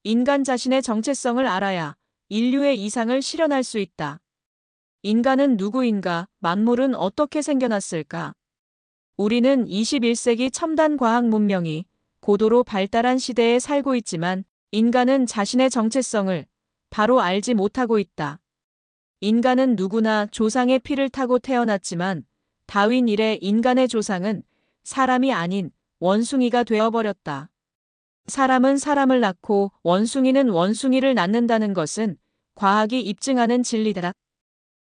인간 자신의 정체성을 알아야 인류의 이상을 실현할 수 있다. 인간은 누구인가? 만물은 어떻게 생겨났을까? 우리는 21세기 첨단 과학 문명이 고도로 발달한 시대에 살고 있지만 인간은 자신의 정체성을 바로 알지 못하고 있다. 인간은 누구나 조상의 피를 타고 태어났지만 다윈 이래 인간의 조상은 사람이 아닌 원숭이가 되어버렸다. 사람은 사람을 낳고 원숭이는 원숭이를 낳는다는 것은 과학이 입증하는 진리다.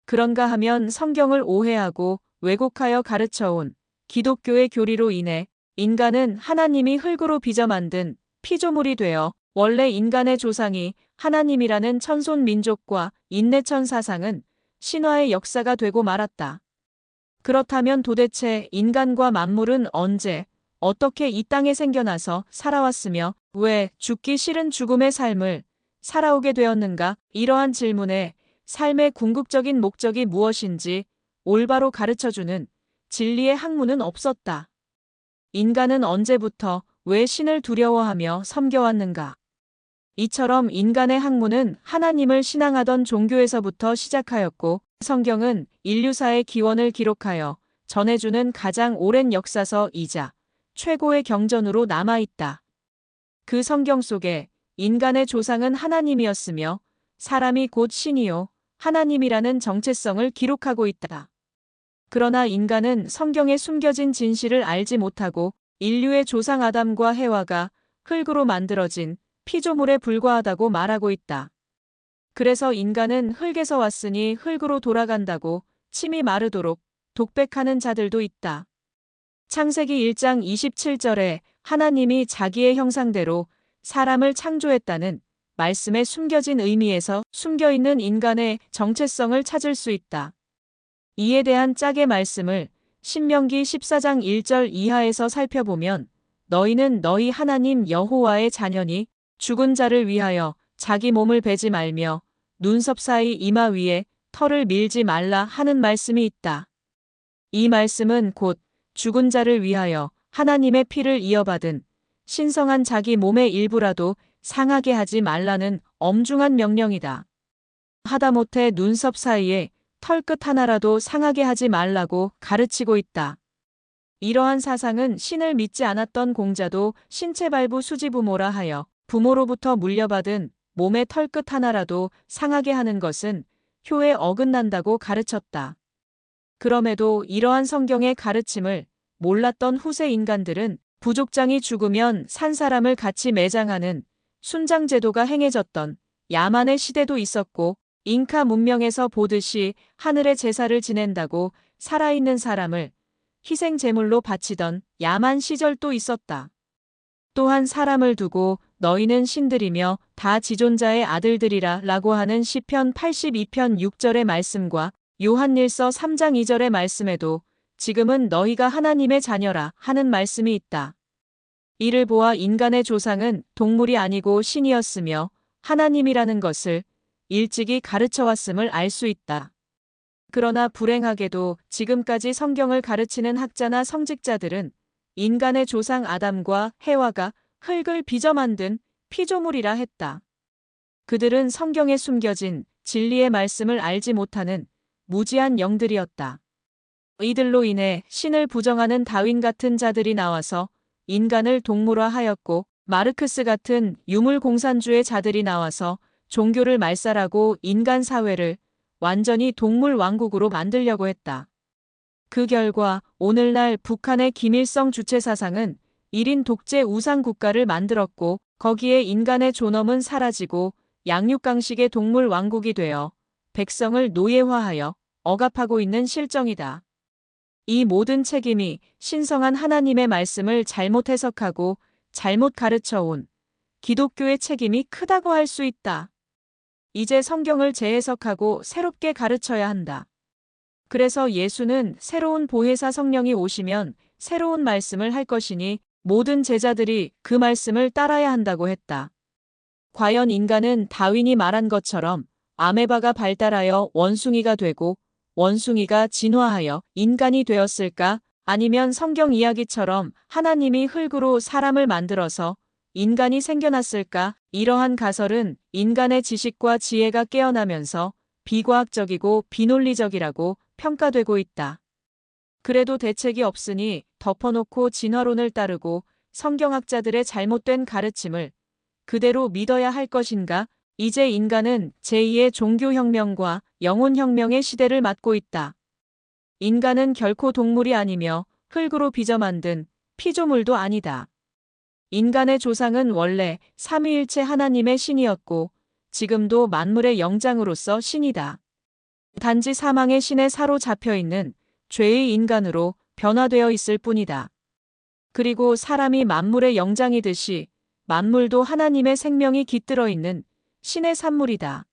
그런가 하면 성경을 오해하고 왜곡하여 가르쳐온 기독교의 교리로 인해 인간은 하나님이 흙으로 빚어 만든 피조물이 되어 원래 인간의 조상이 하나님이라는 천손 민족과 인내천 사상은 신화의 역사가 되고 말았다. 그렇다면 도대체 인간과 만물은 언제, 어떻게 이 땅에 생겨나서 살아왔으며 왜 죽기 싫은 죽음의 삶을 살아오게 되었는가? 이러한 질문에 삶의 궁극적인 목적이 무엇인지 올바로 가르쳐주는 진리의 학문은 없었다. 인간은 언제부터 왜 신을 두려워하며 섬겨왔는가? 이처럼 인간의 학문은 하나님을 신앙하던 종교에서부터 시작하였고 성경은 인류사의 기원을 기록하여 전해주는 가장 오랜 역사서이자 최고의 경전으로 남아있다. 그 성경 속에 인간의 조상은 하나님이었으며 사람이 곧 신이요 하나님이라는 정체성을 기록하고 있다. 그러나 인간은 성경에 숨겨진 진실을 알지 못하고 인류의 조상 아담과 해와가 흙으로 만들어진 피조물에 불과하다고 말하고 있다. 그래서 인간은 흙에서 왔으니 흙으로 돌아간다고 침이 마르도록 독백하는 자들도 있다. 창세기 1장 27절에 하나님이 자기의 형상대로 사람을 창조했다는 말씀에 숨겨진 의미에서 숨겨있는 인간의 정체성을 찾을 수 있다. 이에 대한 짝의 말씀을 신명기 14장 1절 이하에서 살펴보면 너희는 너희 하나님 여호와의 자녀니 죽은 자를 위하여 자기 몸을 베지 말며 눈썹 사이 이마 위에 털을 밀지 말라 하는 말씀이 있다. 이 말씀은 곧 죽은 자를 위하여 하나님의 피를 이어받은 신성한 자기 몸의 일부라도 상하게 하지 말라는 엄중한 명령이다. 하다못해 눈썹 사이에 털끝 하나라도 상하게 하지 말라고 가르치고 있다. 이러한 사상은 신을 믿지 않았던 공자도 신체발부 수지부모라 하여 부모로부터 물려받은 몸의 털끝 하나라도 상하게 하는 것은 효에 어긋난다고 가르쳤다. 그럼에도 이러한 성경의 가르침을 몰랐던 후세 인간들은 부족장이 죽으면 산 사람을 같이 매장하는 순장 제도가 행해졌던 야만의 시대도 있었고 잉카 문명에서 보듯이 하늘의 제사를 지낸다고 살아있는 사람을 희생 제물로 바치던 야만 시절도 있었다. 또한 사람을 두고 너희는 신들이며 다 지존자의 아들들이라 라고 하는 시편 82편 6절의 말씀과 요한일서 3장 2절의 말씀에도 지금은 너희가 하나님의 자녀라 하는 말씀이 있다. 이를 보아 인간의 조상은 동물이 아니고 신이었으며 하나님이라는 것을 일찍이 가르쳐왔음을 알 수 있다. 그러나 불행하게도 지금까지 성경을 가르치는 학자나 성직자들은 인간의 조상 아담과 해와가 흙을 빚어 만든 피조물이라 했다. 그들은 성경에 숨겨진 진리의 말씀을 알지 못하는 무지한 영들이었다. 이들로 인해 신을 부정하는 다윈 같은 자들이 나와서 인간을 동물화하였고 마르크스 같은 유물공산주의 자들이 나와서 종교를 말살하고 인간 사회를 완전히 동물 왕국으로 만들려고 했다. 그 결과 오늘날 북한의 김일성 주체 사상은 1인 독재 우상 국가를 만들었고 거기에 인간의 존엄은 사라지고 양육강식의 동물 왕국이 되어 백성을 노예화하여 억압하고 있는 실정이다. 이 모든 책임이 신성한 하나님의 말씀을 잘못 해석하고 잘못 가르쳐온 기독교의 책임이 크다고 할 수 있다. 이제 성경을 재해석하고 새롭게 가르쳐야 한다. 그래서 예수는 새로운 보혜사 성령이 오시면 새로운 말씀을 할 것이니 모든 제자들이 그 말씀을 따라야 한다고 했다. 과연 인간은 다윈이 말한 것처럼 아메바가 발달하여 원숭이가 되고 원숭이가 진화하여 인간이 되었을까? 아니면 성경 이야기처럼 하나님이 흙으로 사람을 만들어서 인간이 생겨났을까? 이러한 가설은 인간의 지식과 지혜가 깨어나면서 비과학적이고 비논리적이라고 평가되고 있다. 그래도 대책이 없으니 덮어놓고 진화론을 따르고 성경학자들의 잘못된 가르침을 그대로 믿어야 할 것인가? 이제 인간은 제2의 종교혁명과 영혼혁명의 시대를 맞고 있다. 인간은 결코 동물이 아니며 흙으로 빚어 만든 피조물도 아니다. 인간의 조상은 원래 삼위일체 하나님의 신이었고 지금도 만물의 영장으로서 신이다. 단지 사망의 신에 사로잡혀 있는 죄의 인간으로 변화되어 있을 뿐이다. 그리고 사람이 만물의 영장이듯이 만물도 하나님의 생명이 깃들어 있는 신의 산물이다.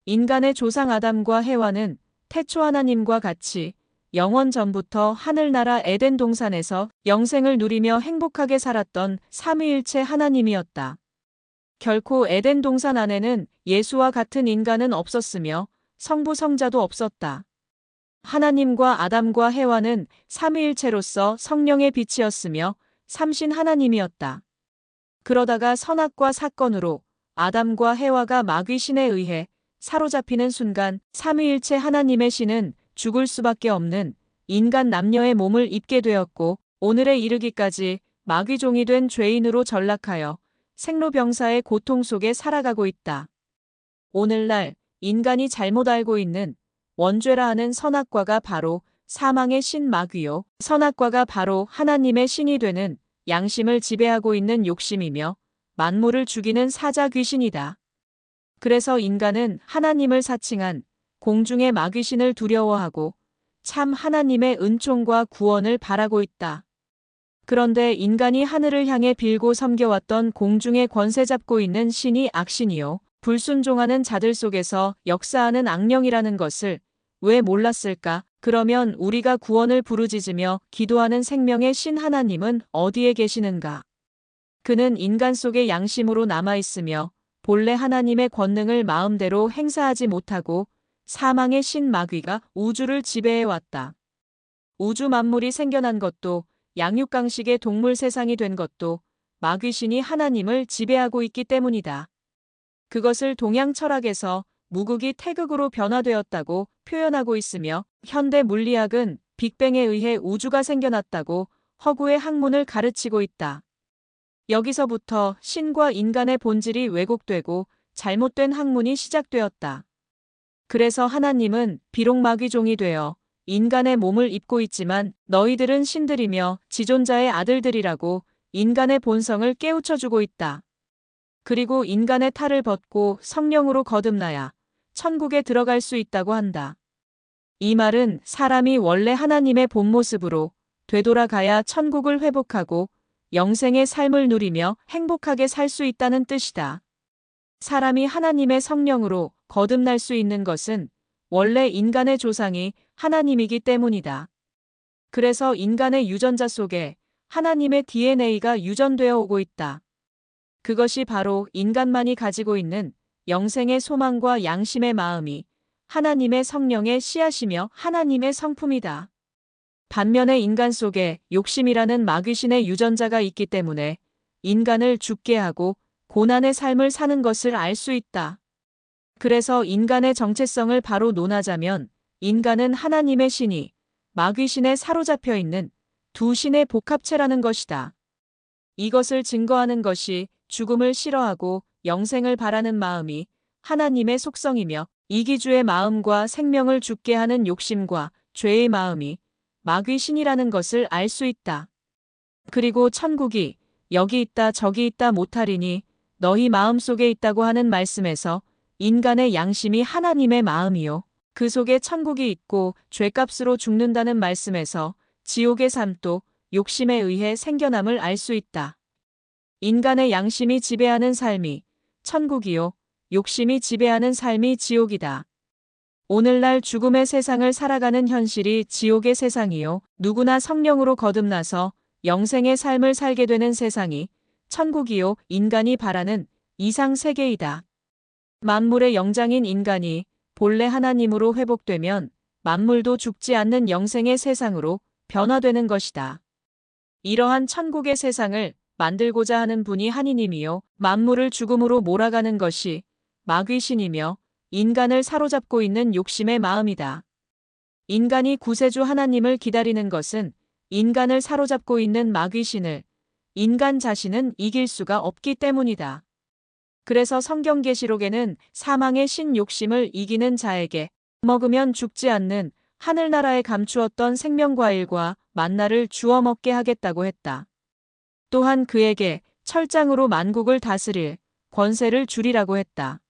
인간의 조상 아담과 해와는 태초 하나님과 같이 영원 전부터 하늘나라 에덴 동산에서 영생을 누리며 행복하게 살았던 삼위일체 하나님이었다. 결코 에덴 동산 안에는 예수와 같은 인간은 없었으며 성부 성자도 없었다. 하나님과 아담과 해와는 삼위일체로서 성령의 빛이었으며 삼신 하나님이었다. 그러다가 선악과 사건으로 아담과 해와가 마귀신에 의해 사로잡히는 순간 삼위일체 하나님의 신은 죽을 수밖에 없는 인간 남녀의 몸을 입게 되었고 오늘에 이르기까지 마귀종이 된 죄인으로 전락하여 생로병사의 고통 속에 살아가고 있다. 오늘날 인간이 잘못 알고 있는 원죄라 하는 선악과가 바로 사망의 신 마귀요. 선악과가 바로 하나님의 신이 되는 양심을 지배하고 있는 욕심이며 만물을 죽이는 사자 귀신이다. 그래서 인간은 하나님을 사칭한 공중의 마귀신을 두려워하고 참 하나님의 은총과 구원을 바라고 있다. 그런데 인간이 하늘을 향해 빌고 섬겨왔던 공중의 권세 잡고 있는 신이 악신이요. 불순종하는 자들 속에서 역사하는 악령이라는 것을 왜 몰랐을까? 그러면 우리가 구원을 부르짖으며 기도하는 생명의 신 하나님은 어디에 계시는가? 그는 인간 속의 양심으로 남아있으며 본래 하나님의 권능을 마음대로 행사하지 못하고 사망의 신 마귀가 우주를 지배해왔다. 우주 만물이 생겨난 것도 양육강식의 동물 세상이 된 것도 마귀신이 하나님을 지배하고 있기 때문이다. 그것을 동양 철학에서 무극이 태극으로 변화되었다고 표현하고 있으며 현대 물리학은 빅뱅에 의해 우주가 생겨났다고 허구의 학문을 가르치고 있다. 여기서부터 신과 인간의 본질이 왜곡되고 잘못된 학문이 시작되었다. 그래서 하나님은 비록 마귀종이 되어 인간의 몸을 입고 있지만 너희들은 신들이며 지존자의 아들들이라고 인간의 본성을 깨우쳐주고 있다. 그리고 인간의 탈을 벗고 성령으로 거듭나야 천국에 들어갈 수 있다고 한다. 이 말은 사람이 원래 하나님의 본 모습으로 되돌아가야 천국을 회복하고 영생의 삶을 누리며 행복하게 살 수 있다는 뜻이다. 사람이 하나님의 성령으로 거듭날 수 있는 것은 원래 인간의 조상이 하나님이기 때문이다. 그래서 인간의 유전자 속에 하나님의 DNA가 유전되어 오고 있다. 그것이 바로 인간만이 가지고 있는 영생의 소망과 양심의 마음이 하나님의 성령의 씨앗이며 하나님의 성품이다. 반면에 인간 속에 욕심이라는 마귀신의 유전자가 있기 때문에 인간을 죽게 하고 고난의 삶을 사는 것을 알 수 있다. 그래서 인간의 정체성을 바로 논하자면 인간은 하나님의 신이 마귀신에 사로잡혀 있는 두 신의 복합체라는 것이다. 이것을 증거하는 것이 죽음을 싫어하고 영생을 바라는 마음이 하나님의 속성이며 이기주의 마음과 생명을 죽게 하는 욕심과 죄의 마음이 마귀신이라는 것을 알 수 있다. 그리고 천국이 여기 있다 저기 있다 못하리니 너희 마음속에 있다고 하는 말씀에서 인간의 양심이 하나님의 마음이요. 그 속에 천국이 있고 죄값으로 죽는다는 말씀에서 지옥의 삶도 욕심에 의해 생겨남을 알 수 있다. 인간의 양심이 지배하는 삶이 천국이요. 욕심이 지배하는 삶이 지옥이다. 오늘날 죽음의 세상을 살아가는 현실이 지옥의 세상이요. 누구나 성령으로 거듭나서 영생의 삶을 살게 되는 세상이 천국이요. 인간이 바라는 이상 세계이다. 만물의 영장인 인간이 본래 하나님으로 회복되면 만물도 죽지 않는 영생의 세상으로 변화되는 것이다. 이러한 천국의 세상을 만들고자 하는 분이 하느님이요 만물을 죽음으로 몰아가는 것이 마귀신이며 인간을 사로잡고 있는 욕심의 마음이다. 인간이 구세주 하나님을 기다리는 것은 인간을 사로잡고 있는 마귀신을 인간 자신은 이길 수가 없기 때문이다. 그래서 성경계시록에는 사망의 신 욕심을 이기는 자에게 먹으면 죽지 않는 하늘나라에 감추었던 생명과일과 만나를 주워 먹게 하겠다고 했다. 또한 그에게 철장으로 만국을 다스릴 권세를 주리라고 했다.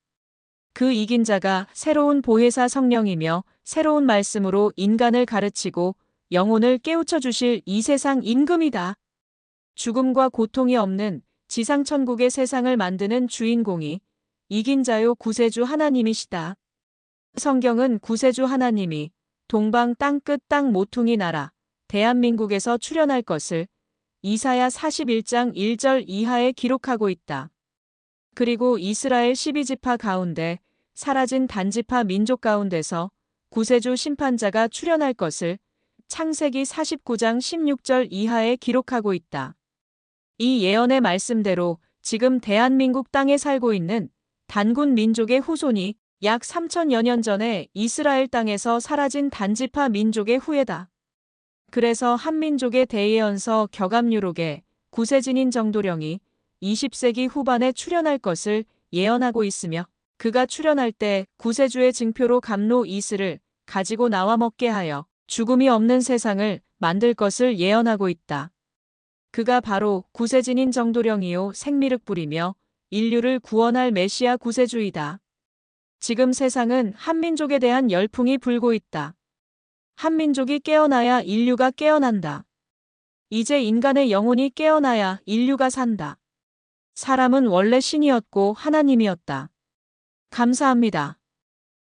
그 이긴 자가 새로운 보혜사 성령이며 새로운 말씀으로 인간을 가르치고 영혼을 깨우쳐 주실 이 세상 임금이다. 죽음과 고통이 없는 지상천국의 세상을 만드는 주인공이 이긴 자요 구세주 하나님이시다. 성경은 구세주 하나님이 동방 땅끝 땅 모퉁이 나라 대한민국에서 출현할 것을 이사야 41장 1절 이하에 기록하고 있다. 그리고 이스라엘 12지파 가운데 사라진 단지파 민족 가운데서 구세주 심판자가 출현할 것을 창세기 49장 16절 이하에 기록하고 있다. 이 예언의 말씀대로 지금 대한민국 땅에 살고 있는 단군 민족의 후손이 약 3000여 년 전에 이스라엘 땅에서 사라진 단지파 민족의 후예다. 그래서 한민족의 대예언서 격압유록에 구세진인 정도령이 20세기 후반에 출현할 것을 예언하고 있으며 그가 출현할 때 구세주의 증표로 감로 이슬을 가지고 나와 먹게 하여 죽음이 없는 세상을 만들 것을 예언하고 있다. 그가 바로 구세진인 정도령이요 생미륵 불이며 인류를 구원할 메시아 구세주이다. 지금 세상은 한민족에 대한 열풍이 불고 있다. 한민족이 깨어나야 인류가 깨어난다. 이제 인간의 영혼이 깨어나야 인류가 산다. 사람은 원래 신이었고 하나님이었다. 감사합니다.